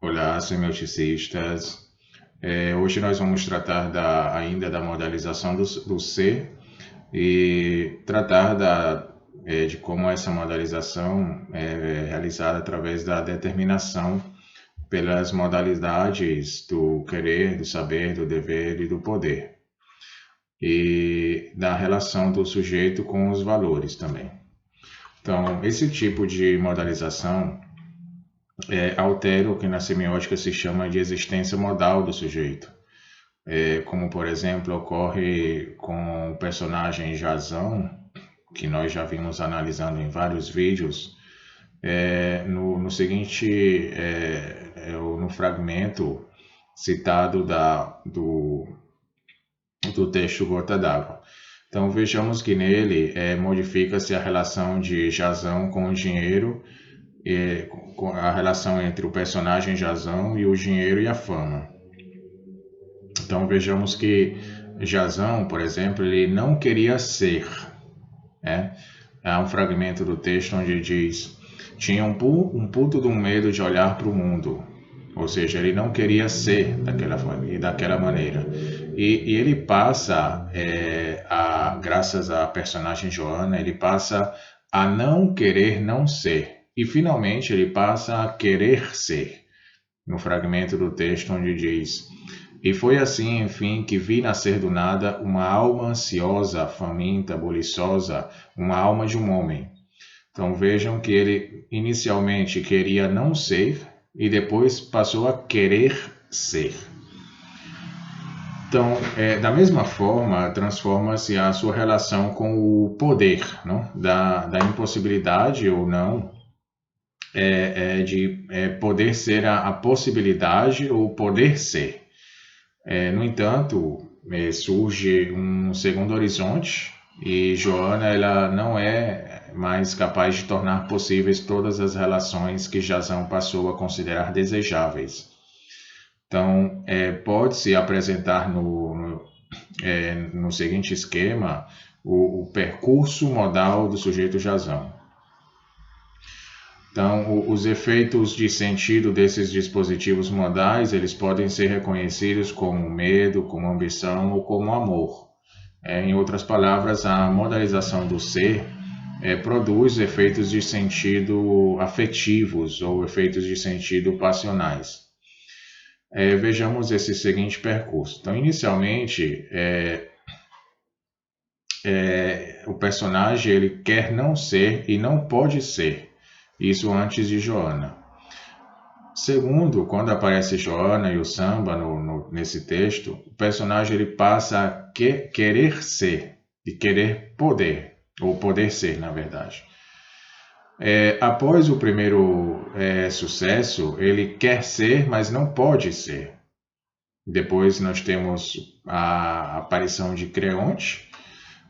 Olá, semioticistas. Hoje nós vamos tratar ainda da modalização do ser e tratar de como essa modalização é realizada através da determinação pelas modalidades do querer, do saber, do dever e do poder, e da relação do sujeito com os valores também. Então, esse tipo de modalização altera o que na semiótica se chama de existência modal do sujeito. Como, por exemplo, ocorre com o personagem Jazão, que nós já vimos analisando em vários vídeos, no fragmento citado do texto Gota d'Água. Então vejamos que nele modifica-se a relação de Jazão com o dinheiro, a relação entre o personagem Jazão e o dinheiro e a fama. Então vejamos que Jazão, por exemplo, ele não queria ser. Há um fragmento do texto onde diz: tinha um puto de um medo de olhar para o mundo. Ou seja, ele não queria ser daquela maneira. E ele passa, graças à personagem Joana, ele passa a não querer não ser. E finalmente ele passa a querer ser. No fragmento do texto onde diz: e foi assim, enfim, que vi nascer do nada uma alma ansiosa, faminta, buliçosa, uma alma de um homem. Então vejam que ele inicialmente queria não ser e depois passou a querer ser. Então, da mesma forma, transforma-se a sua relação com o poder, não? Da impossibilidade ou não de poder ser a possibilidade ou poder ser. No entanto, surge um segundo horizonte e Joana ela não é mais capaz de tornar possíveis todas as relações que Jazão passou a considerar desejáveis. Então, pode-se apresentar no seguinte esquema o percurso modal do sujeito Jazão. Então, os efeitos de sentido desses dispositivos modais, eles podem ser reconhecidos como medo, como ambição ou como amor. Em outras palavras, a modalização do ser produz efeitos de sentido afetivos ou efeitos de sentido passionais. Vejamos esse seguinte percurso. Então, inicialmente, o personagem ele quer não ser e não pode ser. Isso antes de Joana. Segundo, quando aparece Joana e o samba nesse texto, o personagem ele passa a querer ser e querer poder, ou poder ser, na verdade. Após o primeiro sucesso, ele quer ser, mas não pode ser. Depois nós temos a aparição de Creonte,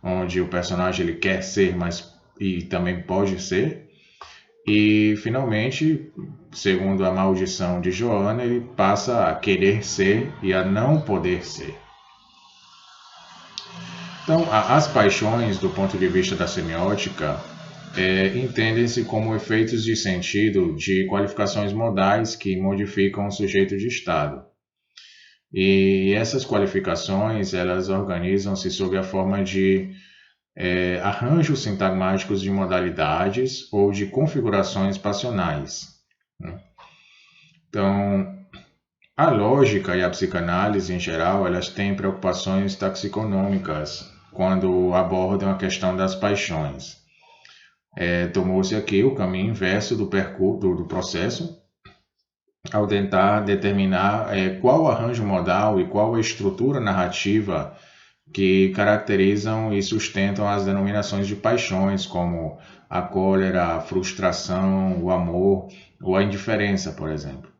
onde o personagem ele quer ser, mas e também pode ser. E, finalmente, segundo a maldição de Joana, ele passa a querer ser e a não poder ser. Então, as paixões, do ponto de vista da semiótica, entendem-se como efeitos de sentido de qualificações modais que modificam o sujeito de estado. E essas qualificações, elas organizam-se sob a forma de arranjos sintagmáticos de modalidades ou de configurações passionais. Então, a lógica e a psicanálise, em geral, elas têm preocupações taxiconômicas quando abordam a questão das paixões. Tomou-se aqui o caminho inverso do processo, ao tentar determinar qual arranjo modal e qual a estrutura narrativa que caracterizam e sustentam as denominações de paixões, como a cólera, a frustração, o amor ou a indiferença, por exemplo.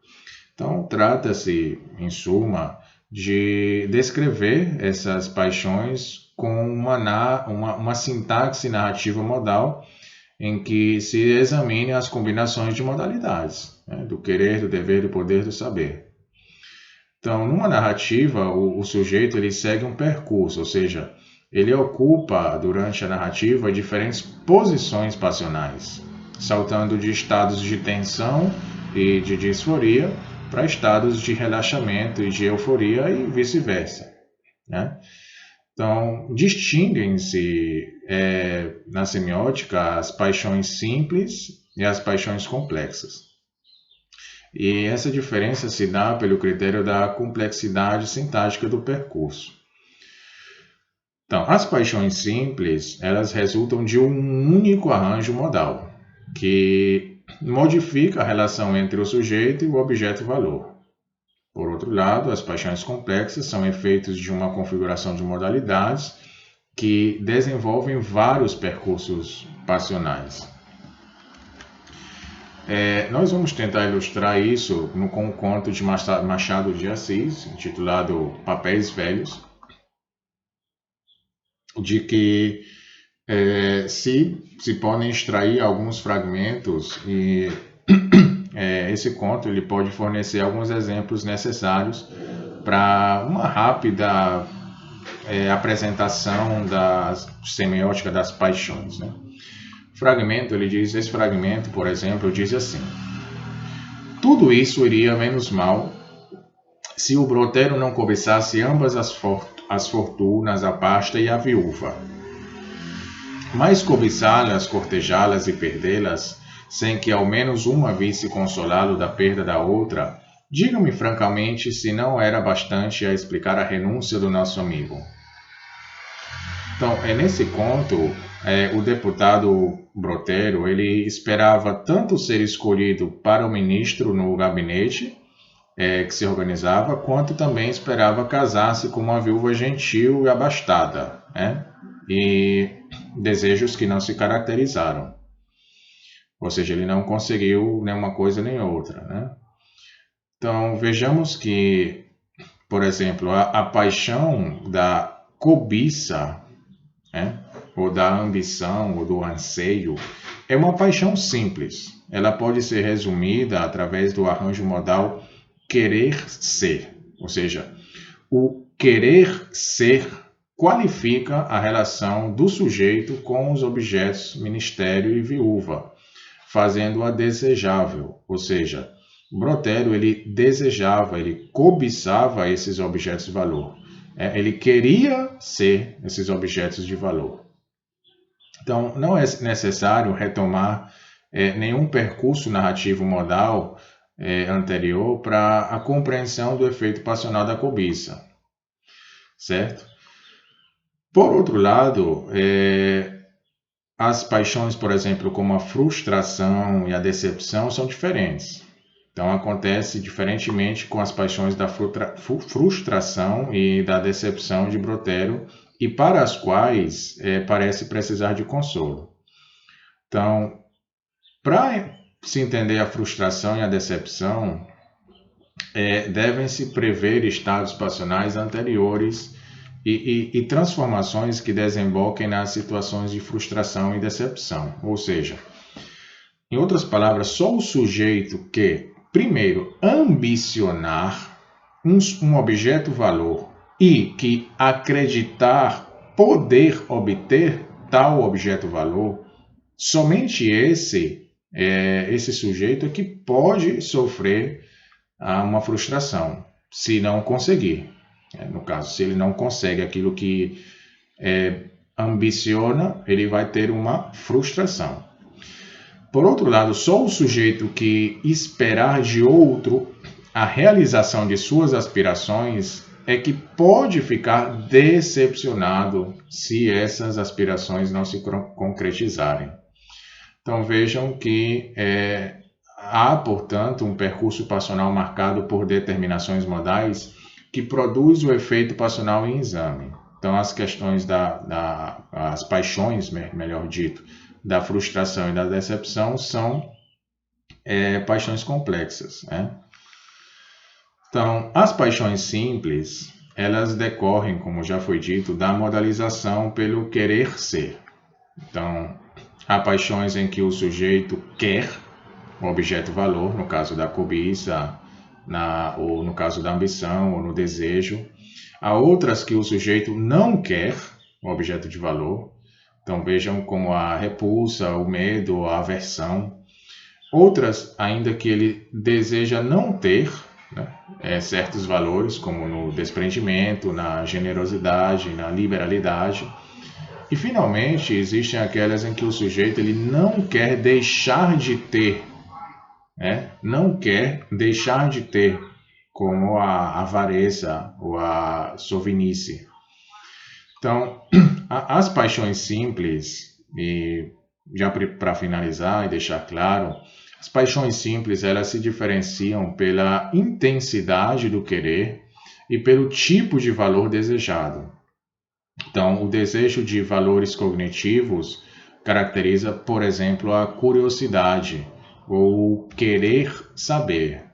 Então, trata-se, em suma, de descrever essas paixões com uma sintaxe narrativa modal em que se examine as combinações de modalidades, do querer, do dever, do poder, do saber. Então, numa narrativa, o sujeito ele segue um percurso, ou seja, ele ocupa durante a narrativa diferentes posições passionais, saltando de estados de tensão e de disforia para estados de relaxamento e de euforia e vice-versa, né? Então, distinguem-se na semiótica as paixões simples e as paixões complexas. E essa diferença se dá pelo critério da complexidade sintática do percurso. Então, as paixões simples, elas resultam de um único arranjo modal, que modifica a relação entre o sujeito e o objeto-valor. Por outro lado, as paixões complexas são efeitos de uma configuração de modalidades que desenvolvem vários percursos passionais. Nós vamos tentar ilustrar isso com o conto de Machado de Assis, intitulado Papéis Velhos, de que se podem extrair alguns fragmentos e esse conto ele pode fornecer alguns exemplos necessários para uma rápida apresentação da semiótica das paixões, né? Esse fragmento, por exemplo, diz assim: tudo isso iria menos mal se o broteiro não cobiçasse ambas as fortunas, a pasta e a viúva. Mas cobiçá-las, cortejá-las e perdê-las, sem que ao menos uma visse consolá-lo da perda da outra, diga-me francamente se não era bastante a explicar a renúncia do nosso amigo. Então, nesse conto, o deputado Brotero, ele esperava tanto ser escolhido para o ministro no gabinete que se organizava, quanto também esperava casar-se com uma viúva gentil e abastada, né? E desejos que não se caracterizaram. Ou seja, ele não conseguiu nem uma coisa nem outra, né? Então, vejamos que, por exemplo, a paixão da cobiça, né? Ou da ambição, ou do anseio, é uma paixão simples. Ela pode ser resumida através do arranjo modal querer ser. Ou seja, o querer ser qualifica a relação do sujeito com os objetos ministério e viúva, fazendo-a desejável. Ou seja, Brotero ele desejava, ele cobiçava esses objetos de valor. Ele queria ser esses objetos de valor. Então, não é necessário retomar nenhum percurso narrativo modal anterior para a compreensão do efeito passional da cobiça, certo? Por outro lado, as paixões, por exemplo, como a frustração e a decepção, são diferentes. Então, acontece diferentemente com as paixões da frustração e da decepção de Brotero, e para as quais parece precisar de consolo. Então, para se entender a frustração e a decepção, devem-se prever estados passionais anteriores e transformações que desemboquem nas situações de frustração e decepção. Ou seja, em outras palavras, só o sujeito que, primeiro, ambicionar um objeto-valor e que acreditar poder obter tal objeto-valor, somente esse sujeito é que pode sofrer uma frustração, se não conseguir. No caso, se ele não consegue aquilo que ambiciona, ele vai ter uma frustração. Por outro lado, só o sujeito que esperar de outro a realização de suas aspirações é que pode ficar decepcionado se essas aspirações não se concretizarem. Então vejam que há, portanto, um percurso passional marcado por determinações modais que produz o efeito passional em exame. Então as questões as paixões, melhor dito, da frustração e da decepção são paixões complexas, né? Então, as paixões simples, elas decorrem, como já foi dito, da modalização pelo querer ser. Então, há paixões em que o sujeito quer o objeto-valor, no caso da cobiça, ou no caso da ambição, ou no desejo. Há outras que o sujeito não quer o objeto de valor. Então, vejam como a repulsa, o medo, a aversão. Outras, ainda que ele deseja não ter né? Certos valores, como no desprendimento, na generosidade, na liberalidade. E, finalmente, existem aquelas em que o sujeito ele não quer deixar de ter, né? Não quer deixar de ter, como a avareza ou a sovinice. Então, as paixões simples, e já para finalizar e deixar claro, as paixões simples elas se diferenciam pela intensidade do querer e pelo tipo de valor desejado. Então, o desejo de valores cognitivos caracteriza, por exemplo, a curiosidade ou querer saber.